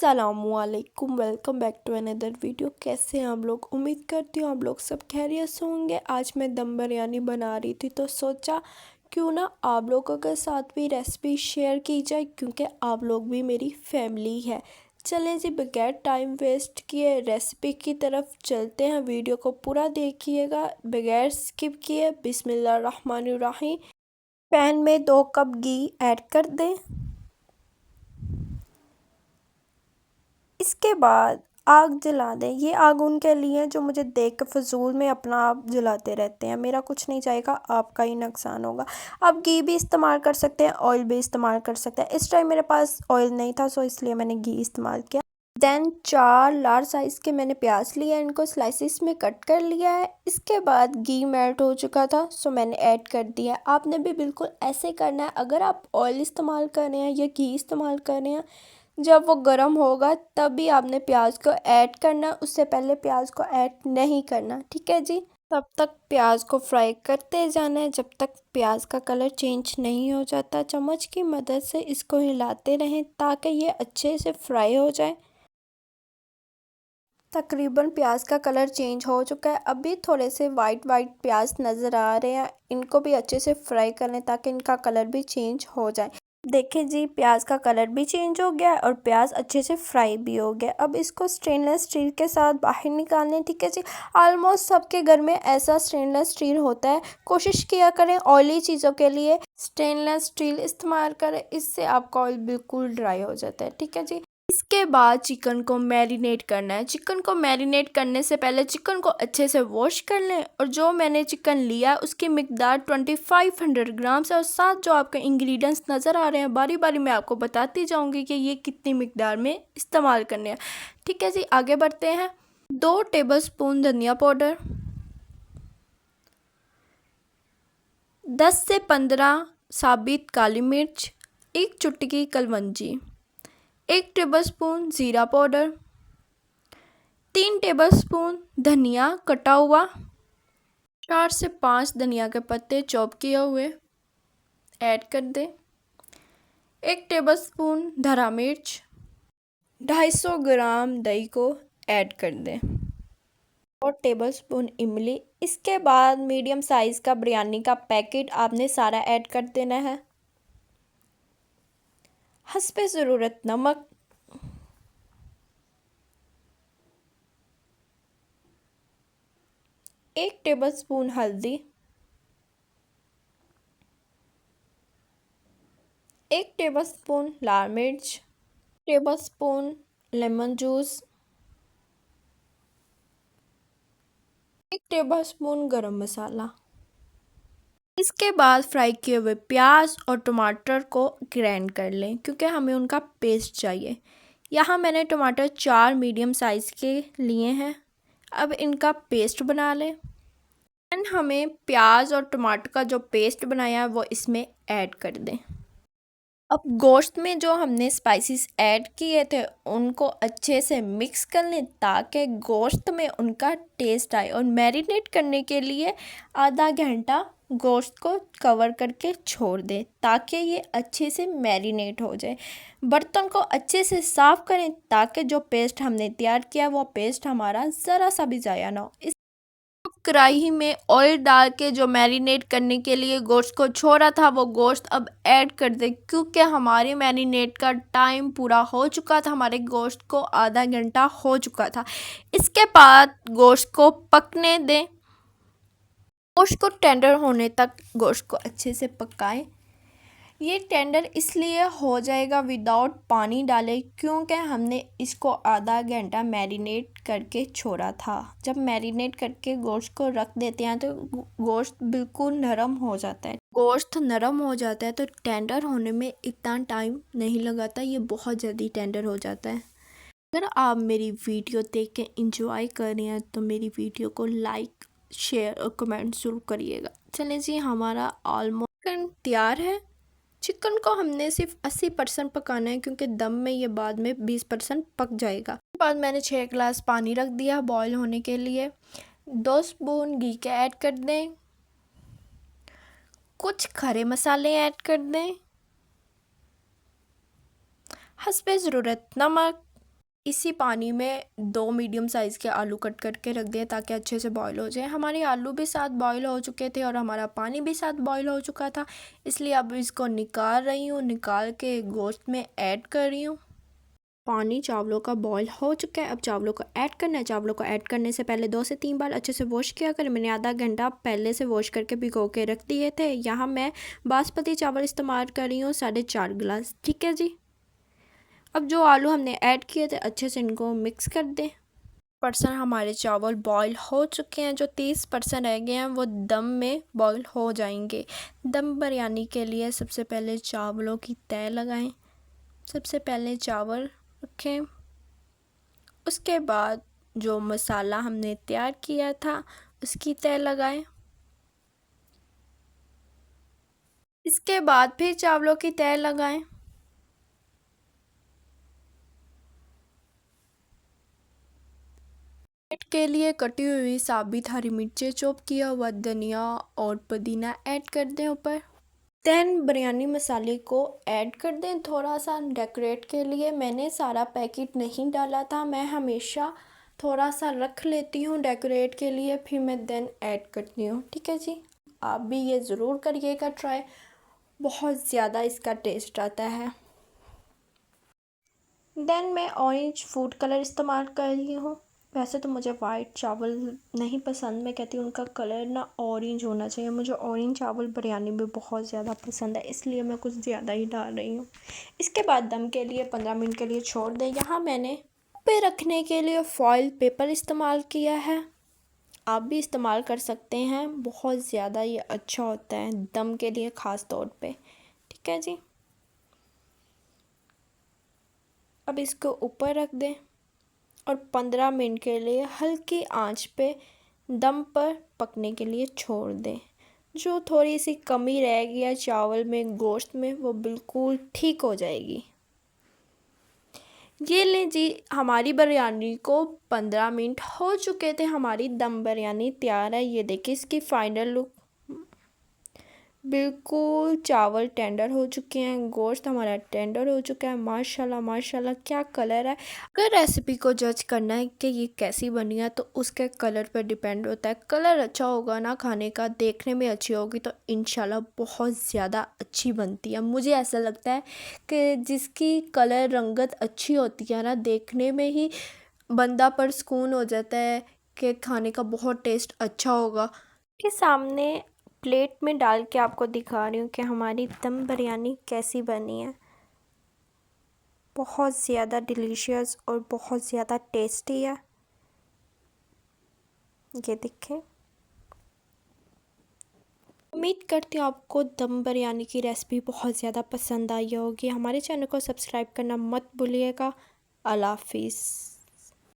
अस्सलामुअलैकुम, welcome back to another video. कैसे हैं आप लोग? उम्मीद करती हूँ आप लोग सब खैरियत से होंगे। आज मैं दम बिरयानी बना रही थी तो सोचा क्यों ना आप लोगों के साथ भी रेसिपी शेयर की जाए, क्योंकि आप लोग भी मेरी फैमिली है। चलें जी, बगैर टाइम वेस्ट किए रेसिपी की तरफ चलते हैं। वीडियो को पूरा देखिएगा बगैर स्किप किए। बिस्मिल्लाहिर्रहमानिर्रहीम। पैन में 2 कप घी ऐड कर दें। इसके बाद आग जला दें। ये आग उनके लिए जो मुझे देख के फजूल में अपना आप जलाते रहते हैं। मेरा कुछ नहीं जाएगा, आपका ही नुकसान होगा। आप घी भी इस्तेमाल कर सकते हैं, ऑयल भी इस्तेमाल कर सकते हैं। इस टाइम मेरे पास ऑयल नहीं था, सो इसलिए मैंने घी इस्तेमाल किया। देन 4 लार्ज साइज़ के मैंने प्याज लिए, इनको स्लाइसिस में कट कर लिया है। इसके बाद घी मेल्ट हो चुका था, सो मैंने ऐड कर दिया। आपने भी बिल्कुल ऐसे करना है। अगर आप ऑयल इस्तेमाल कर रहे हैं या घी इस्तेमाल कर रहे हैं, जब वो गर्म होगा तभी आपने प्याज को ऐड करना, उससे पहले प्याज को ऐड नहीं करना। ठीक है जी। तब तक प्याज को फ्राई करते जाना है जब तक प्याज का कलर चेंज नहीं हो जाता। चम्मच की मदद से इसको हिलाते रहें ताकि ये अच्छे से फ्राई हो जाए। तकरीबन प्याज का कलर चेंज हो चुका है। अभी थोड़े से वाइट वाइट प्याज नज़र आ रहे हैं, इनको भी अच्छे से फ्राई कर लें ताकि इनका कलर भी चेंज हो जाए। देखें जी, प्याज का कलर भी चेंज हो गया और प्याज अच्छे से फ्राई भी हो गया। अब इसको स्टेनलेस स्टील के साथ बाहर निकालने। ठीक है जी। ऑलमोस्ट सबके घर में ऐसा स्टेनलेस स्टील होता है। कोशिश किया करें ऑयली चीज़ों के लिए स्टेनलेस स्टील इस्तेमाल करें, इससे आपका ऑयल बिल्कुल ड्राई हो जाता है। ठीक है जी। इसके बाद चिकन को मैरिनेट करना है। चिकन को मैरिनेट करने से पहले चिकन को अच्छे से वॉश कर लें, और जो मैंने चिकन लिया उसकी मिकदार 2500 ग्राम है। और साथ जो आपके इंग्रेडिएंट्स नज़र आ रहे हैं बारी बारी मैं आपको बताती जाऊंगी कि ये कितनी मिकदार में इस्तेमाल करने हैं। ठीक है जी, आगे बढ़ते हैं। 2 टेबलस्पून धनिया पाउडर, 10 से 15 साबित काली मिर्च, 1 चुटकी कलवंजी, 1 टेबलस्पून ज़ीरा पाउडर, 3 टेबलस्पून धनिया कटा हुआ, 4 से 5 धनिया के पत्ते चॉप किए हुए ऐड कर दें, 1 टेबलस्पून धरा मिर्च, 250 ग्राम दही को ऐड कर दें और टेबलस्पून इमली। इसके बाद मीडियम साइज़ का बिरयानी का पैकेट आपने सारा ऐड कर देना है। हस्बे ज़रूरत नमक, 1 टेबलस्पून हल्दी, 1 टेबलस्पून लाल मिर्च, टेबलस्पून लेमन जूस, 1 टेबलस्पून गरम मसाला। इसके बाद फ्राई किए हुए प्याज और टमाटर को ग्राइंड कर लें, क्योंकि हमें उनका पेस्ट चाहिए। यहाँ मैंने टमाटर 4 मीडियम साइज़ के लिए हैं। अब इनका पेस्ट बना लें। देन हमें प्याज और टमाटर का जो पेस्ट बनाया है वो इसमें ऐड कर दें। अब गोश्त में जो हमने स्पाइसेस ऐड किए थे उनको अच्छे से मिक्स कर लें ताकि गोश्त में उनका टेस्ट आए, और मैरिनेट करने के लिए आधा घंटा गोश्त को कवर करके छोड़ दें ताकि ये अच्छे से मैरिनेट हो जाए। बर्तन को अच्छे से साफ़ करें ताकि जो पेस्ट हमने तैयार किया वो पेस्ट हमारा ज़रा सा भी ज़ाया ना हो। कढ़ाई में ऑयल डाल के जो मैरिनेट करने के लिए गोश्त को छोड़ा था वो गोश्त अब ऐड कर दें, क्योंकि हमारे मैरिनेट का टाइम पूरा हो चुका था। हमारे गोश्त को आधा घंटा हो चुका था। इसके बाद गोश्त को पकने दें। गोश्त को टेंडर होने तक गोश्त को अच्छे से पकाएं। ये टेंडर इसलिए हो जाएगा विदाउट पानी डाले, क्योंकि हमने इसको आधा घंटा मैरिनेट करके छोड़ा था। जब मैरिनेट करके गोश्त को रख देते हैं तो गोश्त बिल्कुल नरम हो जाता है। गोश्त नरम हो जाता है तो टेंडर होने में इतना टाइम नहीं लगाता, ये बहुत जल्दी टेंडर हो जाता है। अगर आप मेरी वीडियो देख के इंजॉय कर रहे हैं तो मेरी वीडियो को लाइक, शेयर और कमेंट ज़रूर करिएगा। चलें जी, हमारा ऑलमोस्ट तैयार है। चिकन को हमने सिर्फ 80% पकाना है, क्योंकि दम में ये बाद में 20% पक जाएगा। उसके बाद मैंने 6 गिलास पानी रख दिया बॉईल होने के लिए। 2 स्पून घी के ऐड कर दें, कुछ खड़े मसाले ऐड कर दें, हस्बे ज़रूरत नमक, इसी पानी में 2 मीडियम साइज़ के आलू कट करके रख दिए ताकि अच्छे से बॉईल हो जाए। हमारे आलू भी साथ बॉईल हो चुके थे और हमारा पानी भी साथ बॉईल हो चुका था, इसलिए अब इसको निकाल रही हूँ। निकाल के गोश्त में ऐड कर रही हूँ। पानी चावलों का बॉईल हो चुका है, अब चावलों को ऐड करना है। चावलों को ऐड करने से पहले 2 से 3 बार अच्छे से वॉश किया करें। मैंने आधा घंटा पहले से वॉश करके भिगो के रख दिए थे। यहाँ मैं बासमती चावल इस्तेमाल कर रही हूँ 4.5 गिलास। ठीक है जी। अब जो आलू हमने ऐड किए थे अच्छे से इनको मिक्स कर दें। परसेंट हमारे चावल बॉईल हो चुके हैं, जो 30% रह गए हैं वो दम में बॉईल हो जाएंगे। दम बिरयानी के लिए सबसे पहले चावलों की तह लगाएं। सबसे पहले चावल रखें, उसके बाद जो मसाला हमने तैयार किया था उसकी तह लगाएं। इसके बाद फिर चावलों की तह लगाएं। के लिए कटी हुई साबित हरी मिर्चें, चॉप किया हुआ धनिया और पुदीना ऐड कर दें ऊपर। देन बिरयानी मसाले को ऐड कर दें थोड़ा सा डेकोरेट के लिए। मैंने सारा पैकेट नहीं डाला था, मैं हमेशा थोड़ा सा रख लेती हूँ डेकोरेट के लिए, फिर मैं देन ऐड करती हूँ। ठीक है जी, आप भी ये ज़रूर करिएगा ट्राई, बहुत ज़्यादा इसका टेस्ट आता है। देन मैं ऑरेंज फूड कलर इस्तेमाल कर रही हूँ। वैसे तो मुझे वाइट चावल नहीं पसंद, मैं कहती हूँ उनका कलर ना ऑरेंज होना चाहिए। मुझे ऑरेंज चावल बिरयानी में बहुत ज़्यादा पसंद है, इसलिए मैं कुछ ज़्यादा ही डाल रही हूँ। इसके बाद दम के लिए 15 मिनट के लिए छोड़ दें। यहाँ मैंने पे रखने के लिए फॉइल पेपर इस्तेमाल किया है, आप भी इस्तेमाल कर सकते हैं। बहुत ज़्यादा ये अच्छा होता है दम के लिए ख़ास तौर पर। ठीक है जी, अब इसको ऊपर रख दें और 15 मिनट के लिए हल्की आंच पे दम पर पकने के लिए छोड़ दें। जो थोड़ी सी कमी रह गई है चावल में, गोश्त में, वो बिल्कुल ठीक हो जाएगी। ये लें जी, हमारी बिरयानी को 15 मिनट हो चुके थे, हमारी दम बिरयानी तैयार है। ये देखिए इसकी फाइनल लुक, बिल्कुल चावल टेंडर हो चुके हैं, गोश्त हमारा टेंडर हो चुका है। माशाल्लाह माशाल्लाह क्या कलर है। अगर रेसिपी को जज करना है कि ये कैसी बनी है तो उसके कलर पर डिपेंड होता है। कलर अच्छा होगा ना, खाने का देखने में अच्छी होगी तो इंशाल्लाह बहुत ज़्यादा अच्छी बनती है। मुझे ऐसा लगता है कि जिसकी कलर रंगत अच्छी होती है ना, देखने में ही बंदा पर सुकून हो जाता है कि खाने का बहुत टेस्ट अच्छा होगा। के सामने प्लेट में डाल के आपको दिखा रही हूँ कि हमारी दम बिरयानी कैसी बनी है। बहुत ज़्यादा डिलीशियस और बहुत ज़्यादा टेस्टी है। ये देखें, उम्मीद करती हूँ आपको दम बिरयानी की रेसिपी बहुत ज़्यादा पसंद आई होगी। हमारे चैनल को सब्सक्राइब करना मत भूलिएगा। अल्लाह हाफिज़।